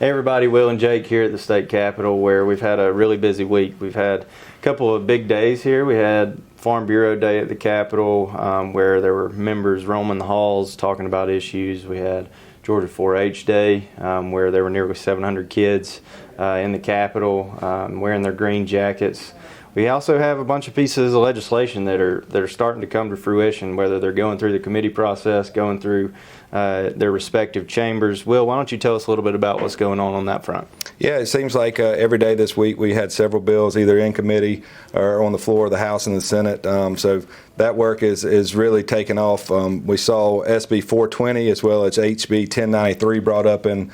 Hey everybody, Will and Jake here at the state capitol, where we've had a really busy week. We've had a couple of big days here. We had Farm Bureau Day at the Capitol, where there were members roaming the halls talking about issues. We had Georgia 4-H Day, where there were nearly 700 kids in the Capitol wearing their green jackets. We also have a bunch of pieces of legislation that are starting to come to fruition, whether they're going through the committee process, going through their respective chambers. Will, why don't you tell us a little bit about what's going on that front? Yeah, it seems like every day this week we had several bills either in committee or on the floor of the House and the Senate. So that work is really taking off. We saw SB420 as well as HB 1093 brought up in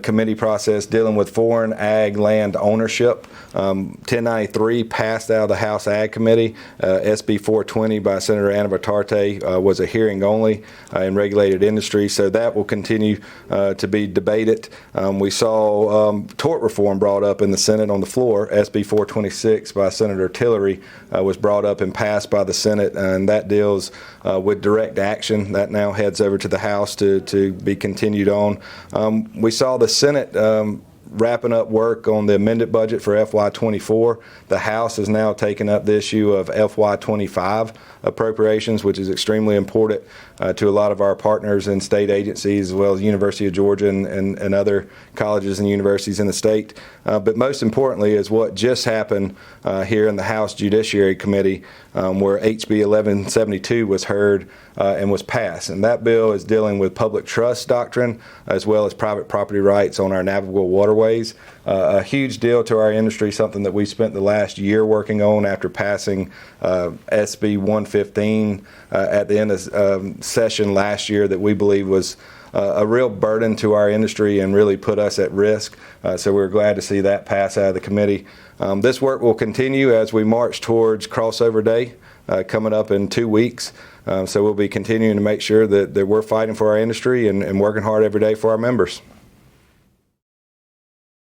committee process dealing with foreign ag land ownership. 1093 passed out of the House Ag Committee. SB 420 by Senator Anna Vitarte was a hearing only in regulated industry, so that will continue to be debated. We saw TORT Reform brought up in the Senate on the floor. SB 426 by Senator Tillery was brought up and passed by the Senate, and that deals with direct action. That now heads over to the House to be continued on. We saw the Senate wrapping up work on the amended budget for FY24. The House has now taken up the issue of FY25 appropriations, which is extremely important to a lot of our partners and state agencies, as well as University of Georgia and other colleges and universities in the state. But most importantly is what just happened here in the House Judiciary Committee, where HB 1172 was heard and was passed. And that bill is dealing with public trust doctrine as well as private property rights on our navigable waterways. A huge deal to our industry, something that we spent the last year working on after passing SB 115 at the end of session last year, that we believe was a real burden to our industry and really put us at risk. So we're glad to see that pass out of the committee. This work will continue as we march towards Crossover Day coming up in 2 weeks. So we'll be continuing to make sure that we're fighting for our industry and working hard every day for our members.